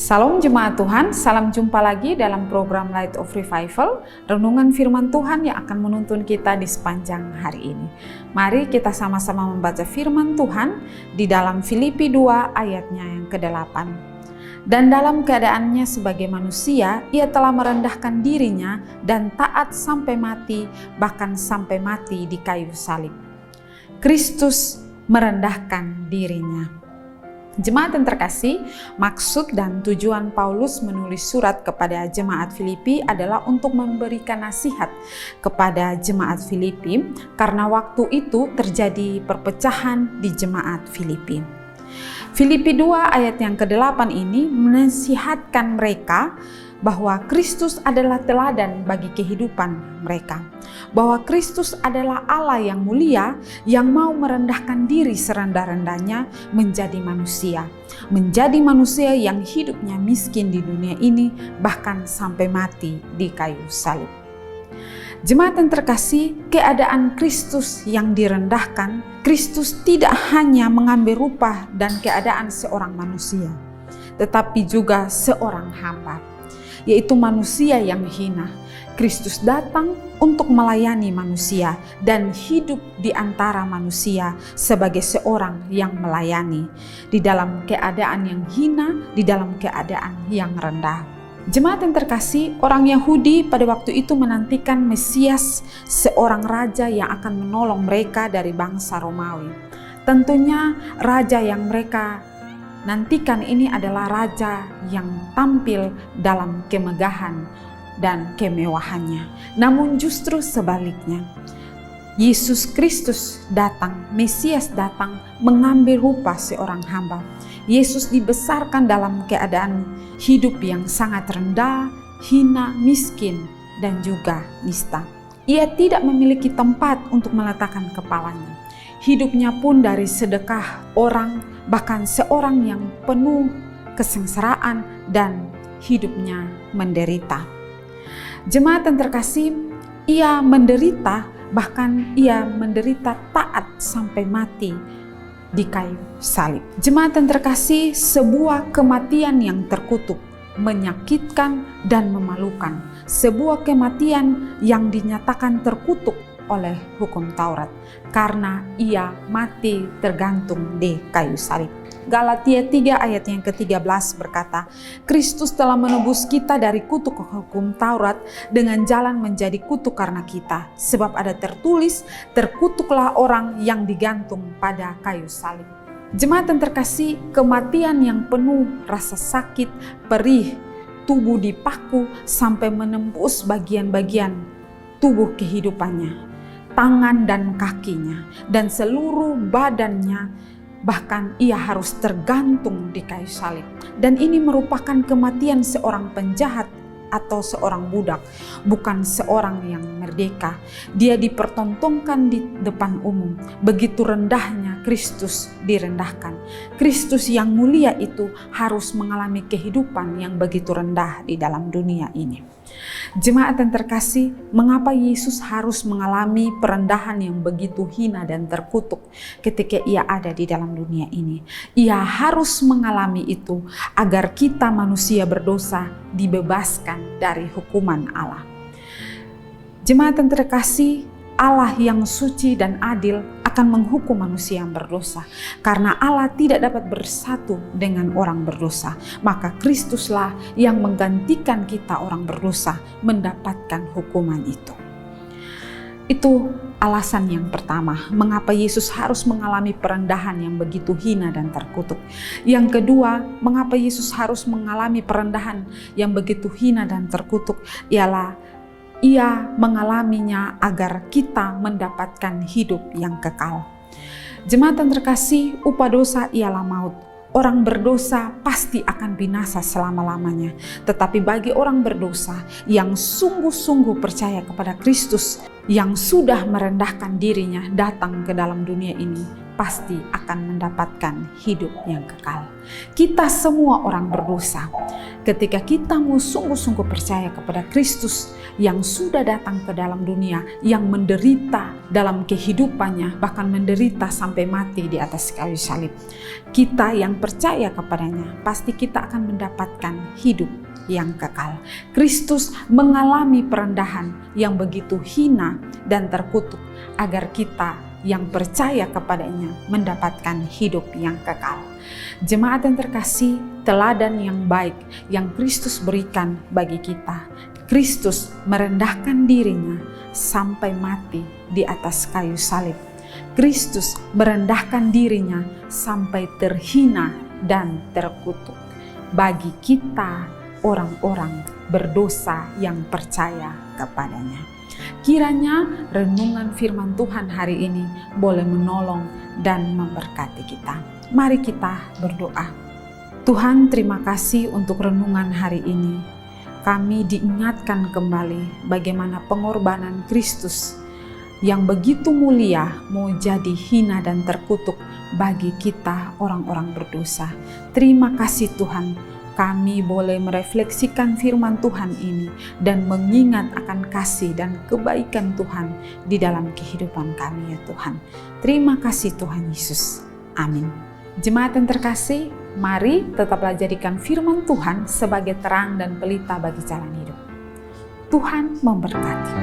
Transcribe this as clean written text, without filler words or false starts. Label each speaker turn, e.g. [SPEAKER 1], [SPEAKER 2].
[SPEAKER 1] Salam jemaat Tuhan, salam jumpa lagi dalam program Light of Revival, renungan firman Tuhan yang akan menuntun kita di sepanjang hari ini. Mari kita sama-sama membaca firman Tuhan di dalam Filipi 2 ayatnya yang ke-8. Dan dalam keadaannya sebagai manusia, ia telah merendahkan dirinya dan taat sampai mati, bahkan sampai mati di kayu salib. Kristus merendahkan dirinya. Jemaat yang terkasih, maksud dan tujuan Paulus menulis surat kepada jemaat Filipi adalah untuk memberikan nasihat kepada jemaat Filipi karena waktu itu terjadi perpecahan di jemaat Filipi. Filipi 2 ayat yang ke-8 ini menasihatkan mereka bahwa Kristus adalah teladan bagi kehidupan mereka. Bahwa Kristus adalah Allah yang mulia yang mau merendahkan diri serendah-rendahnya menjadi manusia. Menjadi manusia yang hidupnya miskin di dunia ini bahkan sampai mati di kayu salib. Jemaat yang terkasih, keadaan Kristus yang direndahkan, Kristus tidak hanya mengambil rupa dan keadaan seorang manusia, tetapi juga seorang hamba, yaitu manusia yang hina. Kristus datang untuk melayani manusia dan hidup di antara manusia sebagai seorang yang melayani di dalam keadaan yang hina, di dalam keadaan yang rendah. Jemaat yang terkasih, orang Yahudi pada waktu itu menantikan Mesias, seorang raja yang akan menolong mereka dari bangsa Romawi. Tentunya raja yang mereka nantikan ini adalah raja yang tampil dalam kemegahan dan kemewahannya. Namun justru sebaliknya, Yesus Kristus datang, Mesias datang mengambil rupa seorang hamba. Yesus dibesarkan dalam keadaan hidup yang sangat rendah, hina, miskin, dan juga nista. Ia tidak memiliki tempat untuk meletakkan kepalanya. Hidupnya pun dari sedekah orang, bahkan seorang yang penuh kesengsaraan dan hidupnya menderita. Jemaat yang terkasih, ia menderita, bahkan ia menderita taat sampai mati di kayu salib. Jemaat yang terkasih, sebuah kematian yang terkutuk, menyakitkan dan memalukan. Sebuah kematian yang dinyatakan terkutuk oleh hukum Taurat karena ia mati tergantung di kayu salib. Galatia 3 ayat yang ke-13 berkata, Kristus telah menebus kita dari kutuk hukum Taurat dengan jalan menjadi kutuk karena kita. Sebab ada tertulis, terkutuklah orang yang digantung pada kayu salib. Jemaat yang terkasih, kematian yang penuh rasa sakit, perih, tubuh dipaku sampai menembus bagian-bagian tubuh kehidupannya, tangan dan kakinya, dan seluruh badannya. Bahkan ia harus tergantung di kayu salib. Dan ini merupakan kematian seorang penjahat atau seorang budak, bukan seorang yang merdeka. Dia dipertontonkan di depan umum. Begitu rendahnya Kristus direndahkan. Kristus yang mulia itu harus mengalami kehidupan yang begitu rendah di dalam dunia ini. Jemaat yang terkasih, mengapa Yesus harus mengalami perendahan yang begitu hina dan terkutuk ketika ia ada di dalam dunia ini? Ia harus mengalami itu agar kita manusia berdosa dibebaskan dari hukuman Allah. Jemaat yang terkasih, Allah yang suci dan adil akan menghukum manusia yang berdosa. Karena Allah tidak dapat bersatu dengan orang berdosa, maka Kristuslah yang menggantikan kita orang berdosa mendapatkan hukuman itu. Itu alasan yang pertama, mengapa Yesus harus mengalami perendahan yang begitu hina dan terkutuk. Yang kedua, mengapa Yesus harus mengalami perendahan yang begitu hina dan terkutuk, ialah ia mengalaminya agar kita mendapatkan hidup yang kekal. Jemaat yang terkasih, upah dosa ialah maut. Orang berdosa pasti akan binasa selama-lamanya. Tetapi bagi orang berdosa yang sungguh-sungguh percaya kepada Kristus, yang sudah merendahkan dirinya datang ke dalam dunia ini pasti akan mendapatkan hidup yang kekal. Kita semua orang berdosa. Ketika kita mau sungguh-sungguh percaya kepada Kristus yang sudah datang ke dalam dunia, yang menderita dalam kehidupannya, bahkan menderita sampai mati di atas kayu salib. Kita yang percaya kepadanya, pasti kita akan mendapatkan hidup yang kekal. Kristus mengalami perendahan yang begitu hina dan terkutuk agar kita yang percaya kepadanya mendapatkan hidup yang kekal. Jemaat yang terkasih, teladan yang baik yang Kristus berikan bagi kita. Kristus merendahkan dirinya sampai mati di atas kayu salib. Kristus merendahkan dirinya sampai terhina dan terkutuk. Bagi kita orang-orang berdosa yang percaya kepadanya. Kiranya renungan firman Tuhan hari ini boleh menolong dan memberkati kita. Mari kita berdoa. Tuhan, terima kasih untuk renungan hari ini. Kami diingatkan kembali bagaimana pengorbanan Kristus yang begitu mulia mau jadi hina dan terkutuk bagi kita orang-orang berdosa. Terima kasih Tuhan. Kami boleh merefleksikan firman Tuhan ini dan mengingat akan kasih dan kebaikan Tuhan di dalam kehidupan kami ya Tuhan. Terima kasih Tuhan Yesus. Amin. Jemaat yang terkasih, mari tetaplah jadikan firman Tuhan sebagai terang dan pelita bagi jalan hidup. Tuhan memberkati.